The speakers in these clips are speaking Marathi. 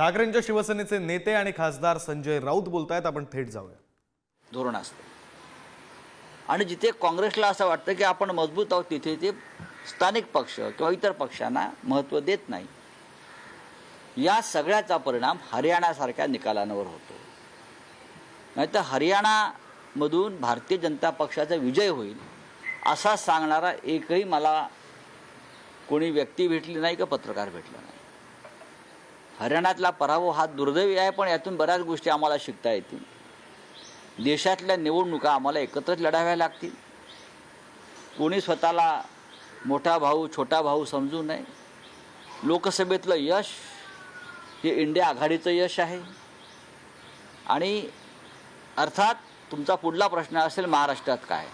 ठाकरेंच्या शिवसेनेचे नेते आणि खासदार संजय राऊत बोलतायत. आपण थेट जाऊया. धोरण असतं आणि जिथे काँग्रेसला असं वाटतं की आपण मजबूत आहोत तिथे ते स्थानिक पक्ष किंवा इतर पक्षांना महत्त्व देत नाही. या सगळ्याचा परिणाम हरियाणासारख्या निकालांवर होतो. नाहीतर हरियाणामधून भारतीय जनता पक्षाचा विजय होईल असा सांगणारा एकही मला कोणी व्यक्ती भेटली नाही का पत्रकार भेटला नाही. हरियाणातला पराभव हा दुर्दैवी आहे, पण यातून बऱ्याच गोष्टी आम्हाला शिकता येतील. देशातल्या निवडणुका आम्हाला एकत्रच लढाव्या लागतील. कोणी स्वतःला मोठा भाऊ छोटा भाऊ समजू नये. लोकसभेतलं यश हे इंडिया आघाडीचं यश आहे. आणि अर्थात तुमचा पुढला प्रश्न असेल महाराष्ट्रात काय.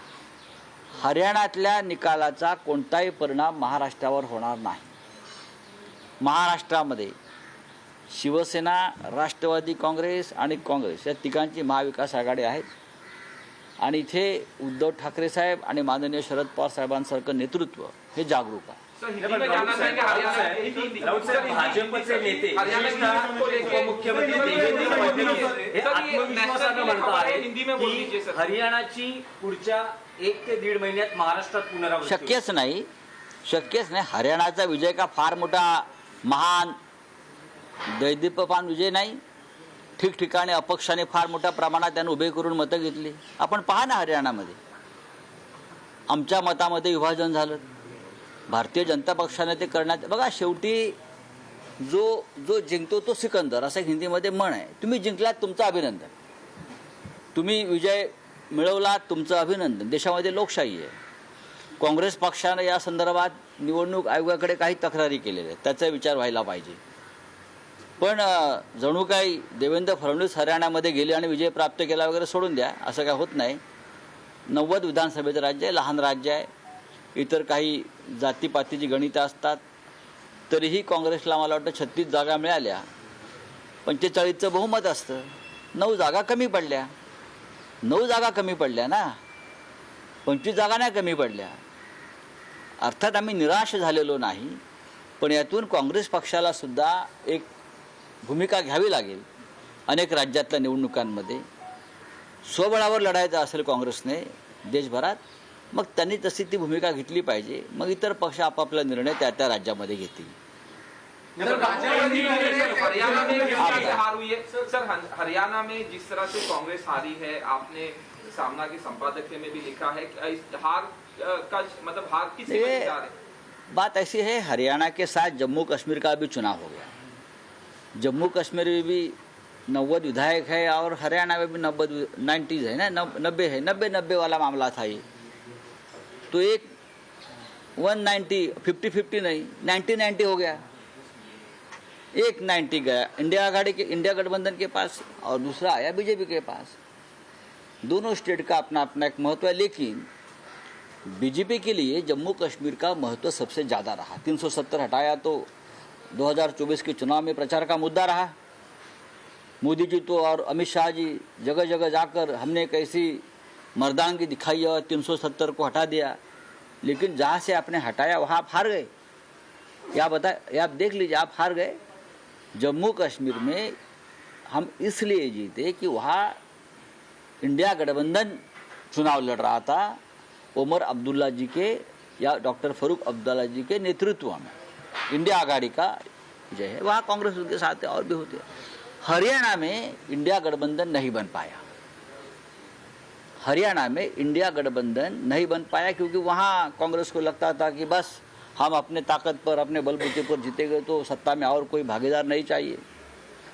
हरियाणातल्या निकालाचा कोणताही परिणाम महाराष्ट्रावर होणार नाही. महाराष्ट्रामध्ये शिवसेना, राष्ट्रवादी काँग्रेस आणि काँग्रेस या तिघांची महाविकास आघाडी आहे. आणि इथे उद्धव ठाकरे साहेब आणि माननीय शरद पवार साहेबांसारखं नेतृत्व हे जागरूक आहे. भाजपचे नेते उपमुख्यमंत्री देवेंद्र फडणवीस हे आत्मविश्वासानं म्हणतात की हरियाणाची पुढच्या 1 ते 1.5 महिन्यात महाराष्ट्रात पुनरावृत्ती शक्यच नाही. हरियाणाचा विजय का फार मोठा महान दैदीप्यमान विजय नाही. ठिकठिकाणी अपक्षाने फार मोठ्या प्रमाणात त्यांनी उभे करून मतं घेतली. आपण पहा ना, हरियाणामध्ये आमच्या मतामध्ये विभाजन झालं. भारतीय जनता पक्षाने ते करण्यात बघा. शेवटी जो जिंकतो तो सिकंदर असं हिंदीमध्ये म्हण आहे. तुम्ही जिंकलात तुमचं अभिनंदन, तुम्ही विजय मिळवलात तुमचं अभिनंदन. देशामध्ये लोकशाही आहे. काँग्रेस पक्षानं या संदर्भात निवडणूक आयोगाकडे काही तक्रारी केलेल्या आहेत. त्याचा विचार व्हायला पाहिजे. पण जणू काही देवेंद्र फडणवीस हरियाणामध्ये गेले आणि विजय प्राप्त केला वगैरे सोडून द्या, असं काय होत नाही. 90 विधानसभेचं राज्य आहे, लहान राज्य आहे. इतर काही जातीपातीची गणितं असतात. तरीही काँग्रेसला मला वाटतं 36 जागा मिळाल्या. 45चं बहुमत असतं. 9 जागा कमी पडल्या. 9 जागा कमी पडल्या ना, 25 जागा नाही कमी पडल्या. अर्थात आम्ही निराश झालेलो नाही, पण यातून काँग्रेस पक्षाला सुद्धा एक भूमिका घ्यावी लागेल. अनेक राज्यातल्या निवडणुकांमध्ये स्वबळावर लढायचं असेल काँग्रेसने देशभरात, मग त्यांनी तशी ती भूमिका घेतली पाहिजे. मग इतर पक्ष आपापला निर्णय त्या त्या राज्यामध्ये घेतील. हरियाणा में जिस तरह से कांग्रेस हारी है, आपने सामना के संपादकीय में भी लिखा है कि हार का मतलब हार किसी वजह है। बात ऐसी है, हरियाणा के साथ जम्मू कश्मीर का भी चुनाव हो गया. जम्मू कश्मीर में भी 90 विधायक है और हरियाणा में भी 90 है ना, 90 है. 90 वाला मामला था ये. तो एक 190 50-50 नहीं 90-90 हो गया. एक 90 गया इंडिया गठबंधन के पास और दूसरा आया बीजेपी के पास. दोनों स्टेट का अपना अपना एक महत्व है. लेकिन बीजेपी के लिए जम्मू कश्मीर का महत्व सबसे ज़्यादा रहा. 370 हटाया तो 2024 के चुनाव में प्रचार का मुद्दा रहा. मोदी जी तो और अमित शाह जी जगह जगह जाकर हमने कैसी मर्दांगी दिखाई और 370 को हटा दिया. लेकिन जहाँ से आपने हटाया वहाँ आप हार गए. आप देख लीजिए, आप हार गए. जम्मू कश्मीर में हम इसलिए जीते कि वहाँ इंडिया गठबंधन चुनाव लड़ रहा था. उमर अब्दुल्ला जी के या डॉक्टर फारूक अब्दुल्ला जी के नेतृत्व में इंडिया आघाड़ी का विजय है. वहाँ कांग्रेस उनके साथ है और भी होते. हरियाणा में इंडिया गठबंधन नहीं बन पाया. हरियाणा में इंडिया गठबंधन नहीं बन पाया क्योंकि वहाँ कांग्रेस को लगता था कि बस हम अपने ताकत पर अपने बलबूते पर जीतेंगे तो सत्ता में और कोई भागीदार नहीं चाहिए.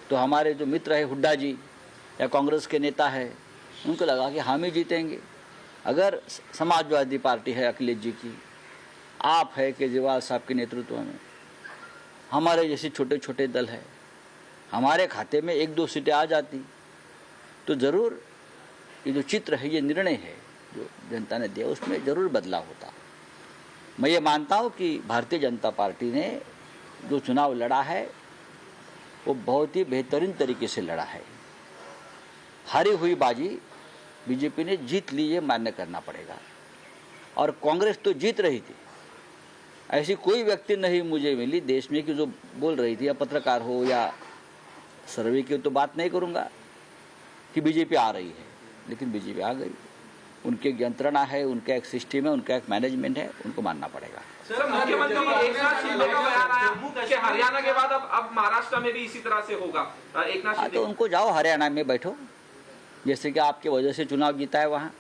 तो हमारे जो मित्र है हुड्डा जी या कांग्रेस के नेता है, उनको लगा कि हम ही जीतेंगे. अगर समाजवादी पार्टी है अखिलेश जी की, आप है केजरीवाल साहब के नेतृत्व में, हमारे जैसे छोटे छोटे दल है, हमारे खाते में 1-2 सीटें आ जाती तो ज़रूर ये जो चित्र है, ये निर्णय है जो जनता ने दिया, उसमें ज़रूर बदलाव होता. मैं ये मानता हूँ कि भारतीय जनता पार्टी ने जो चुनाव लड़ा है वो बहुत ही बेहतरीन तरीके से लड़ा है. हारी हुई बाजी बीजेपी ने जीत ली, ये मान्य करना पड़ेगा. और कांग्रेस तो जीत रही थी. ऐसी कोई व्यक्ति नहीं मुझे मिली देश में कि जो बोल रही थी, या पत्रकार हो या सर्वे की तो बात नहीं करूँगा कि बीजेपी आ रही है, लेकिन बीजेपी आ गई, उनकी एक यंत्रणा है, उनका एक सिस्टम है, उनका एक मैनेजमेंट है, उनको मानना पड़ेगा। सर, मुख्यमंत्री एकनाथ शिंदे का बयान आया कि हरियाणा के बाद अब महाराष्ट्र में भी इसी तरह से होगा। एकनाथ हाँ, शिंदे तो उनको जाओ हरियाणा में बैठो, जैसे कि आपके वजह से चुनाव जीता है वहाँ।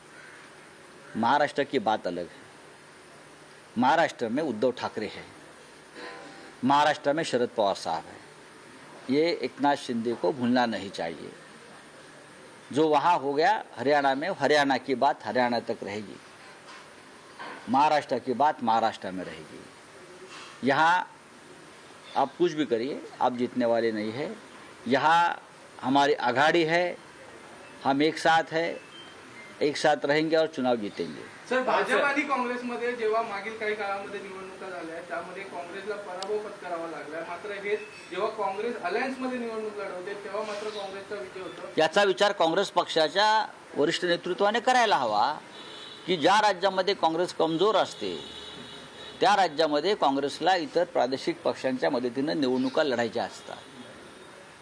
महाराष्ट्र की बात अलग है। महाराष्ट्र में उद्धव ठाकरे है, महाराष्ट्र में शरद पवार साहब है। ये एकनाथ शिंदे को भूलना नहीं चाहिए। जो वहाँ हो गया हरियाणा में, हरियाणा की बात हरियाणा तक रहेगी, महाराष्ट्र की बात महाराष्ट्र में रहेगी। यहाँ आप कुछ भी करिए, आप जीतने वाले नहीं है। यहाँ हमारी आघाड़ी है, हम एक साथ है, एक साथ रहेंगे और चुनाव जीतेंगे। सर, भाजप आणि काँग्रेसमध्ये जेव्हा मागील काही काळामध्ये निवडणुका झाल्या त्यामध्ये काँग्रेसला पराभव पत्करावा लागला, मात्र हे जेव्हा काँग्रेस अलायन्समध्ये निवडणूक लढवते तेव्हा मात्र काँग्रेसचा विजय होतो। याचा विचार काँग्रेस पक्षाच्या वरिष्ठ नेतृत्वाने करायला हवा की ज्या राज्यामध्ये काँग्रेस कमजोर असते त्या राज्यामध्ये काँग्रेसला इतर प्रादेशिक पक्षांच्या मदतीने निवडणुका लढायच्या असतात।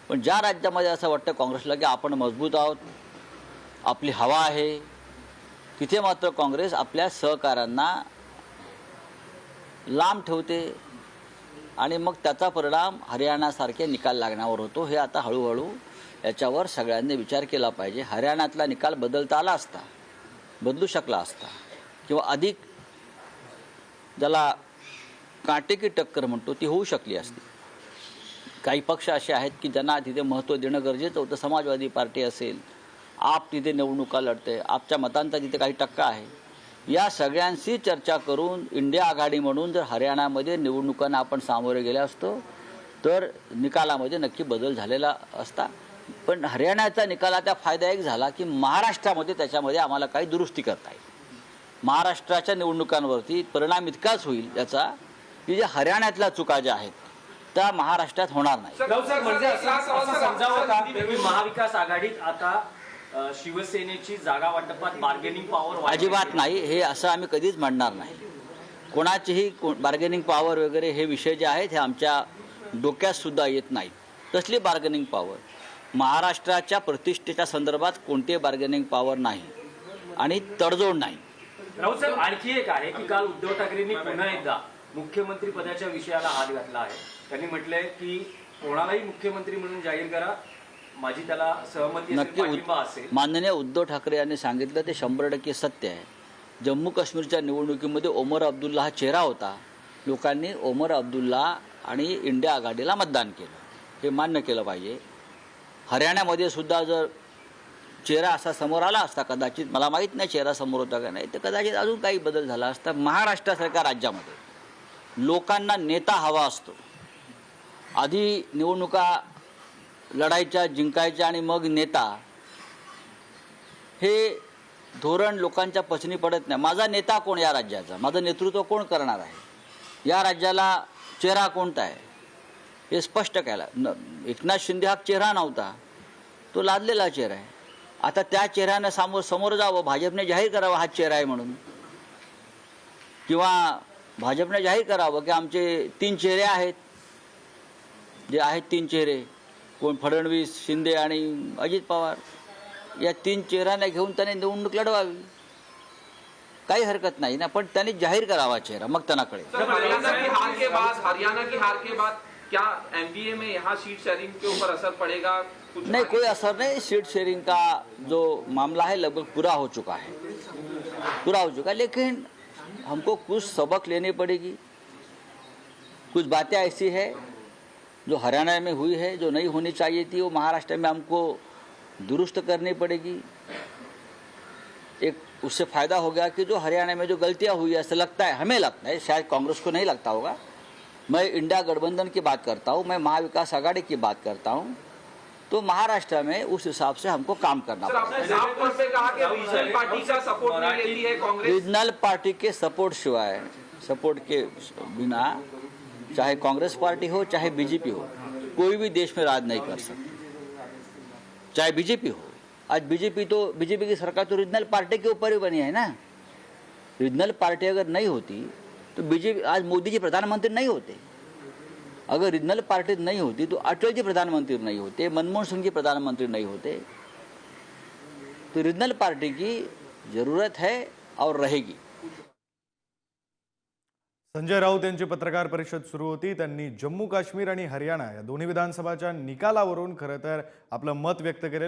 पण ज्या राज्यामध्ये असं वाटतं काँग्रेसला की आपण मजबूत आहोत, आपली हवा आहे, तिथे मात्र काँग्रेस आपल्या सहकाऱ्यांना लांब ठेवते आणि मग त्याचा परिणाम हरियाणासारखे निकाल लागण्यावर होतो। हे आता हळूहळू याच्यावर सगळ्यांनी विचार केला पाहिजे। हरियाणातला निकाल बदलता आला असता, बदलू शकला असता, किंवा अधिक ज्याला कांटे की टक्कर म्हणतो ती होऊ शकली असती। काही पक्ष असे आहेत की ज्यांना तिथे महत्त्व देणं गरजेचं होतं। समाजवादी पार्टी असेल, आप तिथे निवडणुका लढते, आपच्या मतांचा तिथे काही टक्का आहे। या सगळ्यांशी चर्चा करून इंडिया आघाडी म्हणून जर हरियाणामध्ये निवडणुकांना आपण सामोरे गेले असतो तर निकालामध्ये नक्की बदल झालेला असता। पण हरियाणाचा निकालाचा फायदा एक झाला की महाराष्ट्रामध्ये त्याच्यामध्ये आम्हाला काही दुरुस्ती करता येईल। महाराष्ट्राच्या निवडणुकांवरती परिणाम इतकाच होईल याचा की जे हरियाणातल्या चुका ज्या आहेत त्या महाराष्ट्रात होणार नाही। राऊत साहेब, म्हणजे असं समजावं का की महाविकास आघाडीत आता शिवसेनेची जागा वाटपात बार्गेनिंग पॉवर अजिबात नाही, हे असं आम्ही कधीच म्हणणार नाही। कोणाचीही बार्गेनिंग पॉवर वगैरे हे विषय जे आहेत हे आमच्या डोक्यात सुद्धा येत नाहीत। कसली बार्गेनिंग पॉवर? महाराष्ट्राच्या प्रतिष्ठेच्या संदर्भात कोणते बार्गेनिंग पॉवर नाही आणि तडजोड नाही। राऊत साहेब, आणखी एक आहे की काल उद्धव ठाकरेंनी पुन्हा एकदा मुख्यमंत्री पदाच्या विषयाला हात घातला आहे। त्यांनी म्हटलंय की कोणालाही मुख्यमंत्री म्हणून जाहीर करा, माझी त्याला सहमती असेल, पाठिंबा असेल। माननीय उद्धव ठाकरे यांनी सांगितलं ते 100% सत्य आहे। जम्मू काश्मीरच्या निवडणुकीमध्ये ओमर अब्दुल्ला हा चेहरा होता, लोकांनी ओमर अब्दुल्ला आणि इंडिया आघाडीला मतदान केलं, हे मान्य केलं पाहिजे। हरियाणामध्ये सुद्धा जर चेहरा असा समोर आला असता, कदाचित मला माहीत नाही चेहरा समोर होता का नाही, तर कदाचित अजून काही बदल झाला असता। महाराष्ट्रासारख्या राज्यामध्ये लोकांना नेता हवा असतो। आधी निवडणुका लढायच्या, जिंकायच्या आणि मग नेता, हे धोरण लोकांच्या पचनी पडत नाही। माझा नेता कोण या राज्याचा, माझं नेतृत्व कोण करणार आहे, या राज्याला चेहरा कोणता आहे हे स्पष्ट केलं। एकनाथ शिंदे हा चेहरा नव्हता, तो लादलेला चेहरा आहे। आता त्या चेहऱ्यानं समोर जावं, भाजपने जाहीर करावं हा चेहरा आहे म्हणून, किंवा भाजपने जाहीर करावं की आमचे 3 चेहरे आहेत, जे आहेत 3 चेहरे, कोण फडणवीस, शिंदे आणि अजित पवार, या 3 चेहऱ्यांना घेऊन त्याने निवडणूक लढवावी, काही हरकत नाही ना। पण त्यांनी जाहीर करावा चेहरा, मग त्यांना कळेल। हरियाणा की हार के बाद क्या एमबीए में यहाँ सीट शेयरिंग के ऊपर असर पड़ेगा? कुछ नहीं, कोई असर नहीं। सीट शेयरिंग का जो मामला है लगभग पूरा हो चुका है, लेकिन हमको कुछ सबक लेनी पड़ेगी। कुछ बातें ऐसी है जो हरियाणा में हुई है, जो नहीं होनी चाहिए थी, वो महाराष्ट्र में हमको दुरुस्त करनी पड़ेगी। एक उससे फ़ायदा हो गया कि जो हरियाणा में जो गलतियां हुई, ऐसा लगता है, हमें लगता है, शायद कांग्रेस को नहीं लगता होगा। मैं इंडिया गठबंधन की बात करता हूँ, मैं महाविकास आघाड़ी की बात करता हूँ, तो महाराष्ट्र में उस हिसाब से हमको काम करना पड़ेगा। आपने साफ तौर पे कहा कि रीजनल पार्टी का सपोर्ट नहीं लेती है कांग्रेस। रीजनल पार्टी के सपोर्ट सिवाय, सपोर्ट के बिना, चाहे कांग्रेस पार्टी हो चाहे बीजेपी हो, कोई भी देश में राज नहीं कर सकती, चाहे बीजेपी हो। आज बीजेपी की सरकार तो रीजनल पार्टी के ऊपर ही बनी है ना। रीजनल पार्टी अगर नहीं होती तो बीजेपी, आज मोदी जी प्रधानमंत्री नहीं होते। अगर रीजनल पार्टी नहीं होती तो अटल जी प्रधानमंत्री नहीं होते, मनमोहन सिंह जी प्रधानमंत्री नहीं होते। तो रीजनल पार्टी की जरूरत है और रहेगी। संजय राऊत यांची पत्रकार परिषद सुरू होती। त्यांनी जम्मू काश्मीर आणि हरियाणा या दोन्ही विधानसभाच्या निकालावरून खरं तर आपलं मत व्यक्त केले।